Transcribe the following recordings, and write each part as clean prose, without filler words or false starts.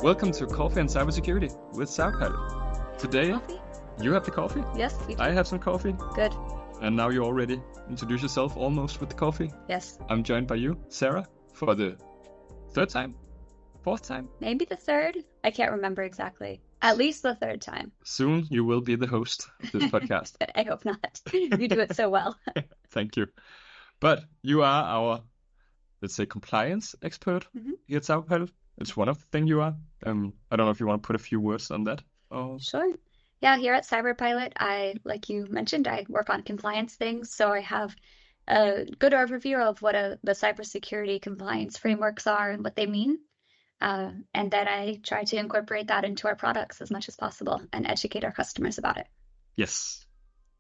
Welcome to Coffee and Cybersecurity with Sarah. Today, Coffee? you have the coffee, Yes, you do. I have some coffee, Good. and now you already introduce yourself almost with the coffee. Yes. I'm joined by you, Sarah, for the third time? Fourth time? Maybe the third. I can't remember exactly. At least the third time. Soon you will be the host of this podcast. I hope not. You do it so well. Thank you. But you are our, let's say, compliance expert here at Cyberpilot. It's one of the things you are. I don't know if you want to put a few words on that. Or... Sure. Yeah, here at Cyberpilot, like you mentioned, I work on compliance things. So I have a good overview of what the cybersecurity compliance frameworks are and what they mean. And then I try to incorporate that into our products as much as possible and educate our customers about it. Yes.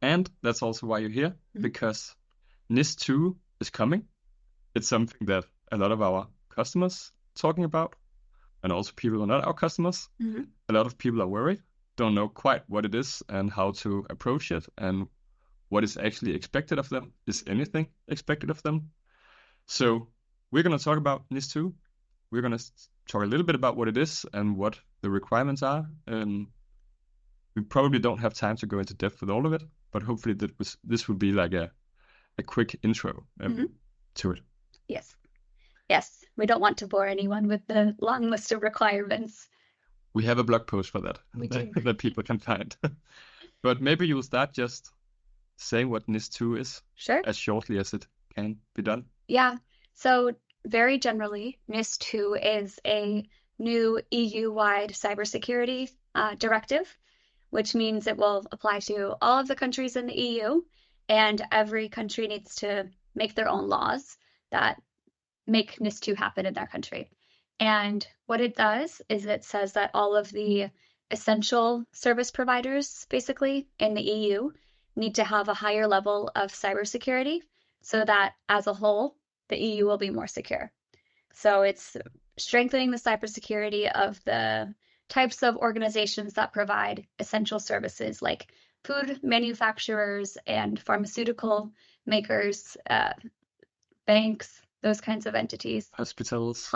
And that's also why you're here, because NIS2 is coming. It's something that a lot of our customers are talking about, and also people who are not our customers. A lot of people are worried, don't know quite what it is and how to approach it and what is actually expected of them. Is anything expected of them? So we're going to talk about NIS2. We're going to talk a little bit about what it is and what the requirements are. We probably don't have time to go into depth with all of it, but hopefully this will be like a quick intro to it. Yes. Yes. We don't want to bore anyone with the long list of requirements. We have a blog post for that that people can find. But maybe you'll start just saying what NIS2 is. Sure. As shortly as it can be done. Yeah. So very generally, NIS2 is a new EU-wide cybersecurity directive, which means it will apply to all of the countries in the EU, and every country needs to make their own laws that make NIS2 happen in their country. And what it does is it says that all of the essential service providers, basically, in the EU need to have a higher level of cybersecurity so that as a whole, the EU will be more secure. So it's strengthening the cybersecurity of the types of organizations that provide essential services like food manufacturers and pharmaceutical makers, banks, those kinds of entities. Hospitals,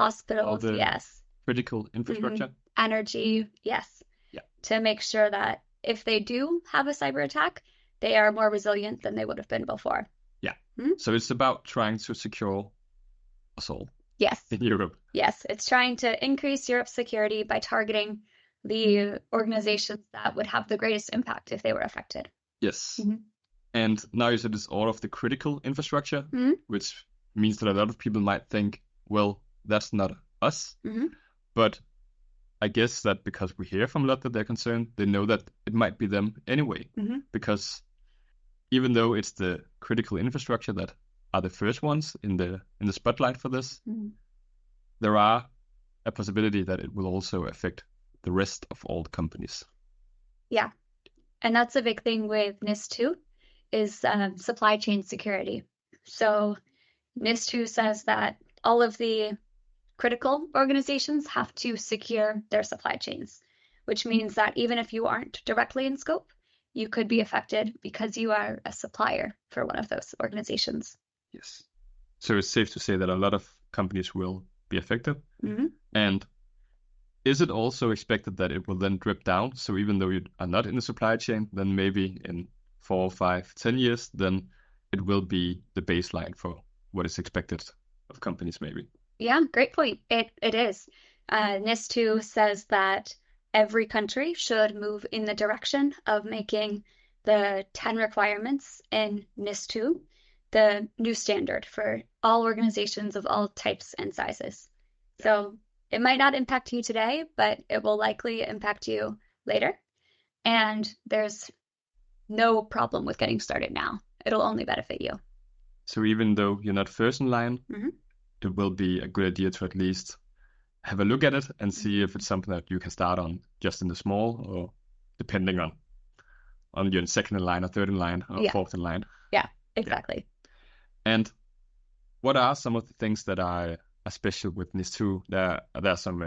yes. Critical infrastructure. Energy, yes. Yeah. To make sure that if they do have a cyber attack, they are more resilient than they would have been before. Yeah. So it's about trying to secure us all. Yes. In Europe. Yes. It's trying to increase Europe's security by targeting the organizations that would have the greatest impact if they were affected. Yes. And now you said it's all of the critical infrastructure, which means that a lot of people might think, well, that's not us. But I guess that because we hear from a lot that they're concerned, they know that it might be them anyway. Because even though it's the critical infrastructure that are the first ones in the spotlight for this, there are a possibility that it will also affect the rest of all the companies. Yeah. And that's a big thing with NIS2 is supply chain security. So NIS2 says that all of the critical organizations have to secure their supply chains, which means that even if you aren't directly in scope, you could be affected because you are a supplier for one of those organizations. Yes. So it's safe to say that a lot of companies will be affected. And is it also expected that it will then drip down? So even though you are not in the supply chain, then maybe in 4, 5, 10 years, then it will be the baseline for what is expected of companies maybe. Yeah, great point. It is. NIS2 says that every country should move in the direction of making the 10 requirements in NIS2 the new standard for all organizations of all types and sizes. So it might not impact you today, but it will likely impact you later. And there's no problem with getting started now. It'll only benefit you. So even though you're not first in line, it will be a good idea to at least have a look at it and see if it's something that you can start on just in the small, or depending on your second in line or third in line or fourth in line. Yeah, exactly. Yeah. And what are some of the things that are special with NIS2? There are some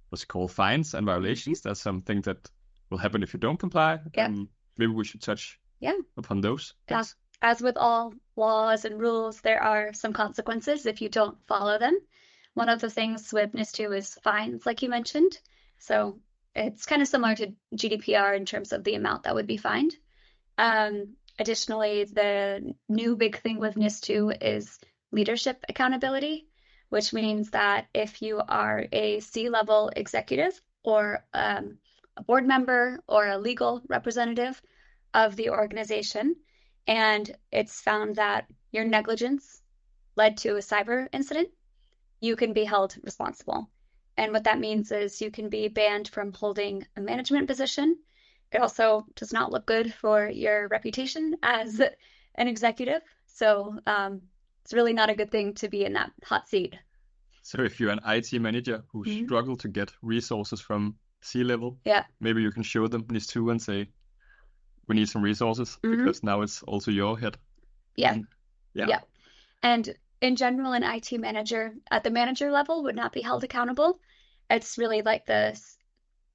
what's it called, fines and violations. There's some things that will happen if you don't comply. Yeah. Maybe we should touch upon those. Yeah. As with all laws and rules, there are some consequences if you don't follow them. One of the things with NIS2 is fines, like you mentioned. So it's kind of similar to GDPR in terms of the amount that would be fined. Additionally, the new big thing with NIS2 is leadership accountability, which means that if you are a C-level executive or a board member or a legal representative of the organization, and it's found that your negligence led to a cyber incident, you can be held responsible. And what that means is you can be banned from holding a management position. It also does not look good for your reputation as an executive. So it's really not a good thing to be in that hot seat. So if you're an IT manager who struggle to get resources from C-level, Yeah. maybe you can show them NIS2 and say, we need some resources because now it's also your head. Yeah. Yeah. Yeah. And in general, an IT manager at the manager level would not be held accountable. It's really like the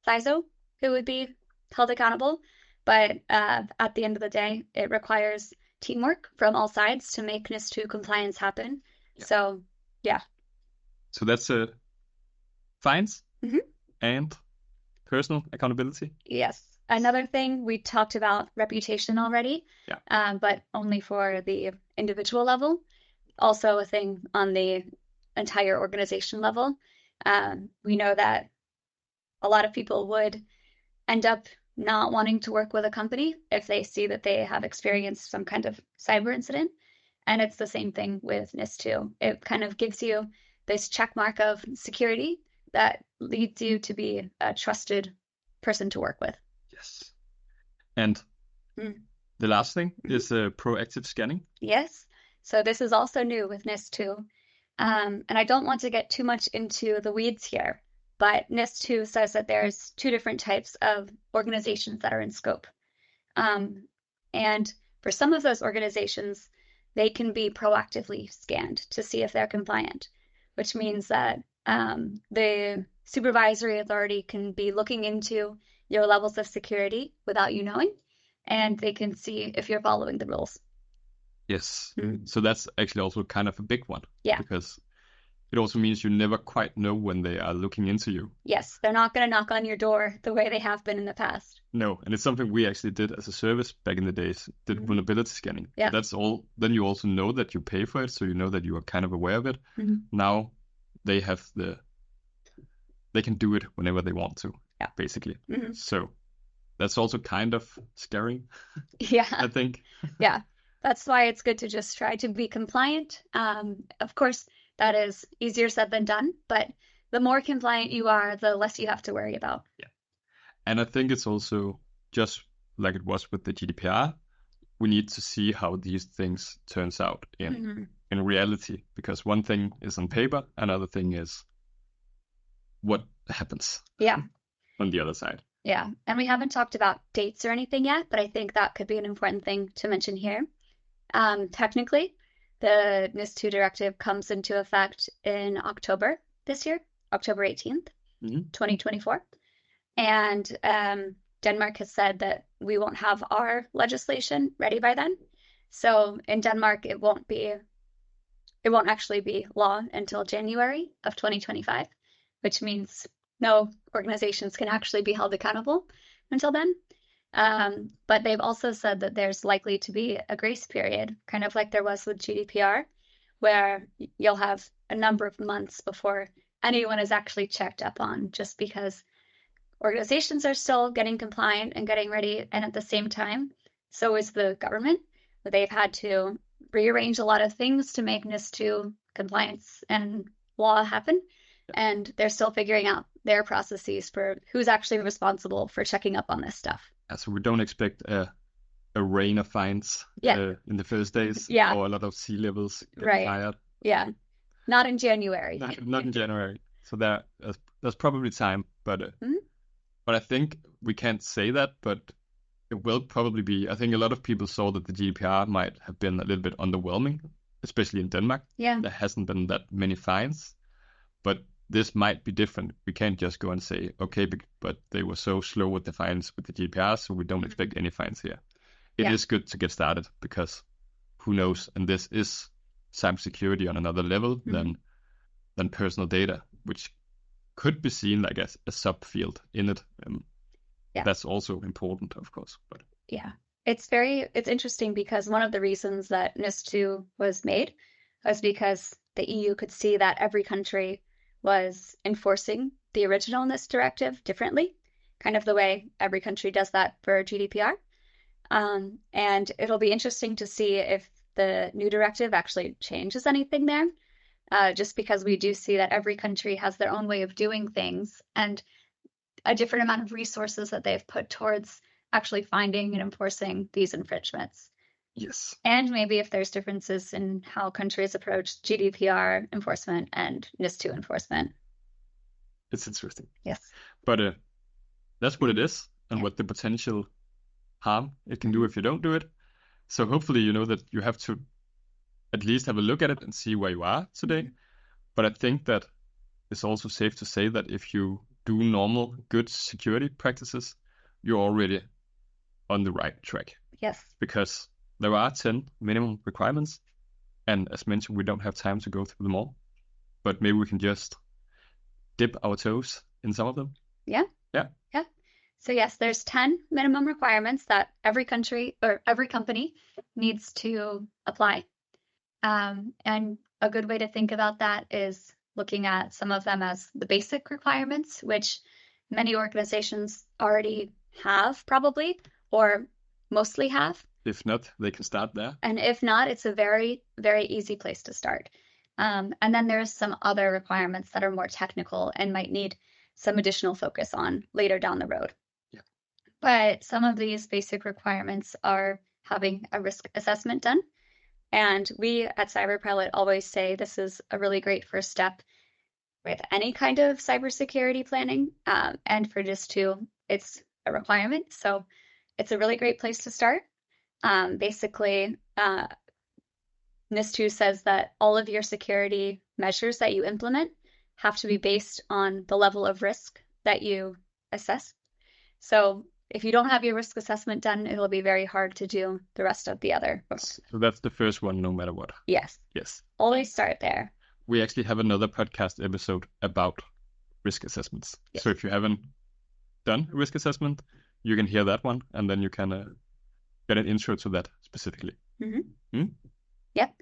CISO who would be held accountable. But at the end of the day, it requires teamwork from all sides to make NIS2 compliance happen. Yeah. So, yeah. So that's fines and personal accountability. Yes. Another thing, we talked about reputation already, but only for the individual level. Also a thing on the entire organization level. We know that a lot of people would end up not wanting to work with a company if they see that they have experienced some kind of cyber incident. And it's the same thing with NIS2. It kind of gives you this check mark of security that leads you to be a trusted person to work with. Yes. And the last thing is proactive scanning. Yes. So this is also new with NIS2. And I don't want to get too much into the weeds here, but NIS2 says that there's two different types of organizations that are in scope. And for some of those organizations, they can be proactively scanned to see if they're compliant, which means that the supervisory authority can be looking into your levels of security without you knowing, and they can see if you're following the rules. Yes. So that's actually also kind of a big one. Yeah. Because it also means you never quite know when they are looking into you. Yes, they're not going to knock on your door the way they have been in the past. No, and it's something we actually did as a service back in the days, did vulnerability scanning. Yeah. That's all. Then you also know that you pay for it, so you know that you are kind of aware of it. Now they have they can do it whenever they want to, basically. So that's also kind of scary. Yeah. I think. Yeah. That's why it's good to just try to be compliant. Of course, that is easier said than done, but the more compliant you are, the less you have to worry about. Yeah. And I think it's also just like it was with the GDPR, we need to see how these things turns out in reality, because one thing is on paper, another thing is what happens on the other side. Yeah. And we haven't talked about dates or anything yet, but I think that could be an important thing to mention here. Technically, the NIS2 directive comes into effect in October this year, October 18th, 2024. And Denmark has said that we won't have our legislation ready by then. So in Denmark, it won't actually be law until January of 2025, which means no organizations can actually be held accountable until then. But they've also said that there's likely to be a grace period, kind of like there was with GDPR, where you'll have a number of months before anyone is actually checked up on, just because organizations are still getting compliant and getting ready. And at the same time, so is the government. They've had to rearrange a lot of things to make NIS2 compliance and law happen. And they're still figuring out their processes for who's actually responsible for checking up on this stuff. So we don't expect a rain of fines in the first days, or a lot of C-levels get fired. Yeah, not in January. Not in January. So there's probably time, but I think we can't say that, but it will probably be. I think a lot of people saw that the GDPR might have been a little bit underwhelming, especially in Denmark. Yeah, there hasn't been that many fines, but this might be different. We can't just go and say, okay, but they were so slow with the fines with the GDPR, so we don't expect any fines here. It is good to get started, because who knows? And this is cybersecurity on another level than than personal data, which could be seen like a subfield in it. Yeah. That's also important, of course. But Yeah. It's interesting because one of the reasons that NIS2 was made was because the EU could see that every country was enforcing the original NIS directive differently, kind of the way every country does that for GDPR. And it'll be interesting to see if the new directive actually changes anything there, just because we do see that every country has their own way of doing things and a different amount of resources that they've put towards actually finding and enforcing these infringements. yes, And maybe if there's differences in how countries approach GDPR enforcement and NIS2 enforcement. it's interesting. Yes. But that's what it is, and Yeah. what the potential harm it can do if you don't do it. So hopefully you know that you have to at least have a look at it and see where you are today. But I think that it's also safe to say that if you do normal good security practices, you're already on the right track. Yes. Because there are 10 minimum requirements, and as mentioned, we don't have time to go through them all, but maybe we can just dip our toes in some of them. Yeah. Yeah. Yeah. So yes, there's 10 minimum requirements that every country or every company needs to apply. And a good way to think about that is looking at some of them as the basic requirements, which many organizations already have probably, or mostly have. If not, they can start there. And if not, it's a very, very easy place to start. And then there's some other requirements that are more technical and might need some additional focus on later down the road. Yeah. But some of these basic requirements are having a risk assessment done. And we at CyberPilot always say this is a really great first step with any kind of cybersecurity planning. And for NIS2, it's a requirement. So it's a really great place to start. Basically, NIS2 says that all of your security measures that you implement have to be based on the level of risk that you assess. So if you don't have your risk assessment done, it'll be very hard to do the rest of the other. So that's the first one, no matter what. Yes. Yes. Always start there. We actually have another podcast episode about risk assessments. Yes. So if you haven't done a risk assessment, you can hear that one, and then you can get an intro to that specifically. Yep.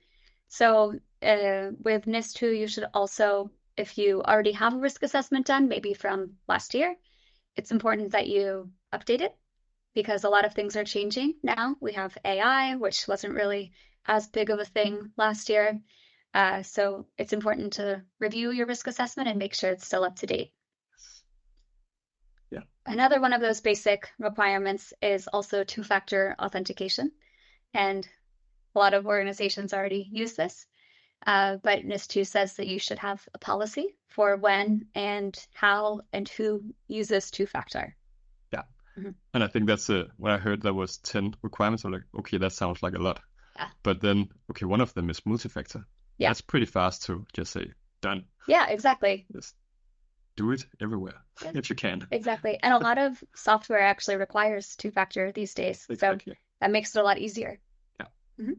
So with NIS2, you should also, if you already have a risk assessment done, maybe from last year, it's important that you update it because a lot of things are changing now. We have AI, which wasn't really as big of a thing last year. So it's important to review your risk assessment and make sure it's still up to date. Yeah. Another one of those basic requirements is also two-factor authentication. And a lot of organizations already use this. But NIS2 says that you should have a policy for when and how and who uses two-factor. Yeah. And I think that's when I heard there was 10 requirements, I'm like, okay, that sounds like a lot. Yeah. But then, okay, one of them is multi-factor. Yeah. That's pretty fast to just say, done. Yeah, exactly. Just do it everywhere if you can. Exactly. And a lot of software actually requires two-factor these days. Exactly. So that makes it a lot easier. Yeah. Mm-hmm.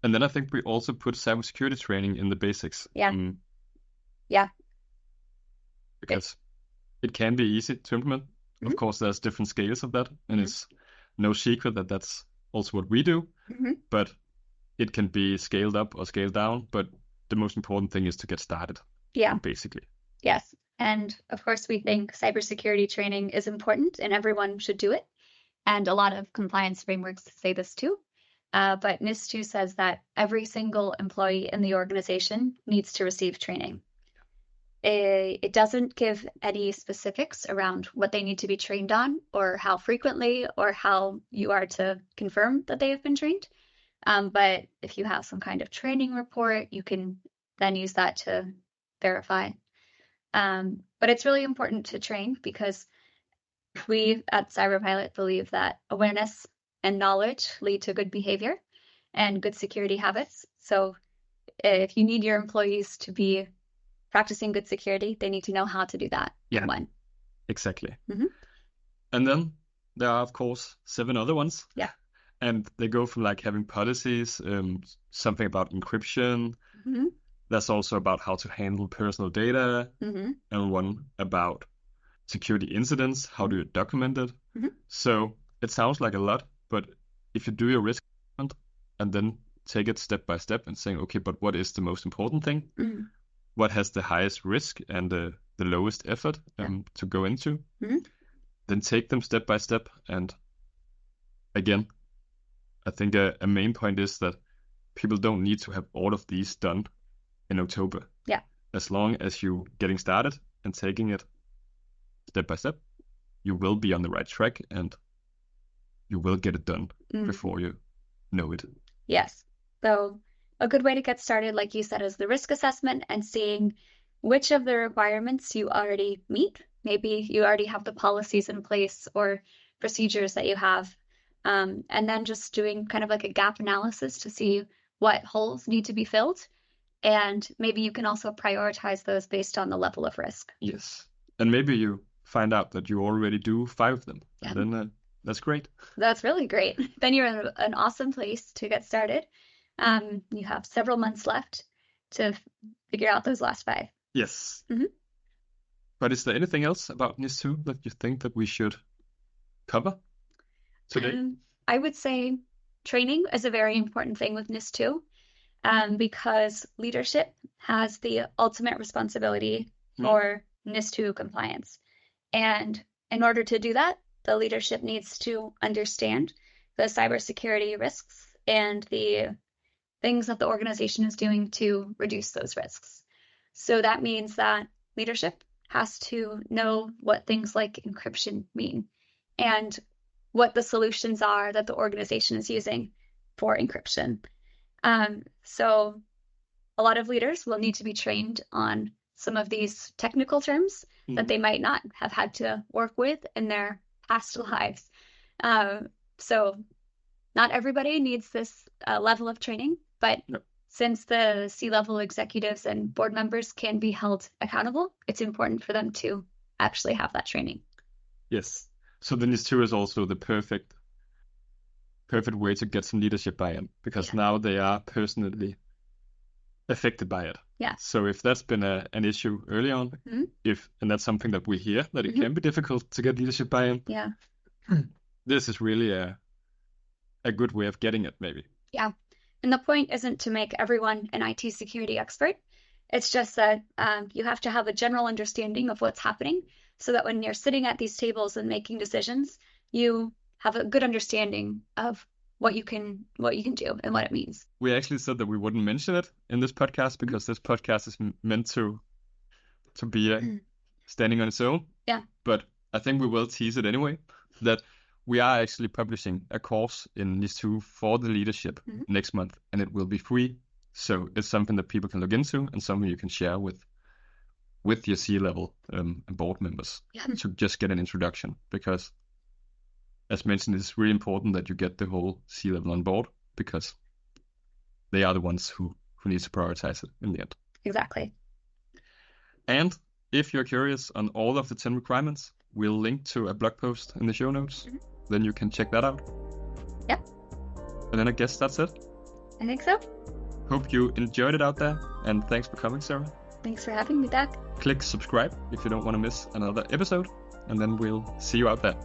And then I think we also put cybersecurity training in the basics. Yeah. Yeah. Because it can be easy to implement. Of course, there's different scales of that, and it's no secret that that's also what we do. But it can be scaled up or scaled down. But the most important thing is to get started. Yeah. Basically. Yes. And of course, we think cybersecurity training is important and everyone should do it. And a lot of compliance frameworks say this too. But NIS2 says that every single employee in the organization needs to receive training. It doesn't give any specifics around what they need to be trained on or how frequently or how you are to confirm that they have been trained. But if you have some kind of training report, you can then use that to verify. But it's really important to train because we at CyberPilot believe that awareness and knowledge lead to good behavior and good security habits. So if you need your employees to be practicing good security, they need to know how to do that. Yeah, when. Exactly. And then there are, of course, 7 other ones. Yeah. And they go from like having policies, something about encryption, There's also about how to handle personal data, and one about security incidents, how do you document it? So it sounds like a lot, but if you do your risk assessment and then take it step by step and saying, okay, but what is the most important thing? What has the highest risk and the lowest effort to go into? Then take them step by step. And again, I think a main point is that people don't need to have all of these done in October. Yeah. As long as you getting started and taking it step by step, you will be on the right track and you will get it done before you know it. Yes. So a good way to get started, like you said, is the risk assessment and seeing which of the requirements you already meet. Maybe you already have the policies in place or procedures that you have. And then just doing kind of like a gap analysis to see what holes need to be filled. And maybe you can also prioritize those based on the level of risk. Yes. And maybe you find out that you already do 5 of them. Yeah. And then that's great. That's really great. Then you're in an awesome place to get started. You have several months left to figure out those last 5. Yes. But is there anything else about NIS2 that you think that we should cover today? I would say training is a very important thing with NIS2, because leadership has the ultimate responsibility for NIS2 compliance. And in order to do that, the leadership needs to understand the cybersecurity risks and the things that the organization is doing to reduce those risks. So that means that leadership has to know what things like encryption mean and what the solutions are that the organization is using for encryption. So a lot of leaders will need to be trained on some of these technical terms that they might not have had to work with in their past lives. So not everybody needs this level of training, but since the C-level executives and board members can be held accountable, it's important for them to actually have that training. Yes. So the NIS2 is also the perfect way to get some leadership buy-in, because now they are personally affected by it. Yeah. So if that's been an issue early on, and that's something that we hear, that it can be difficult to get leadership buy-in. Yeah. This is really a good way of getting it, maybe. Yeah. And the point isn't to make everyone an IT security expert. It's just that you have to have a general understanding of what's happening so that when you're sitting at these tables and making decisions, you have a good understanding of what you can do and what it means. We actually said that we wouldn't mention it in this podcast because this podcast is meant to be standing on its own. Yeah. But I think we will tease it anyway, that we are actually publishing a course in NIS2 for the leadership next month, and it will be free. So it's something that people can look into and something you can share with your C-level and board members to just get an introduction. Because, as mentioned, it's really important that you get the whole C-level on board, because they are the ones who need to prioritize it in the end. Exactly. And if you're curious on all of the 10 requirements, we'll link to a blog post in the show notes. Then you can check that out. Yeah. And then I guess that's it. I think so. Hope you enjoyed it out there, and thanks for coming, Sarah. Thanks for having me back. Click subscribe if you don't want to miss another episode, and then we'll see you out there.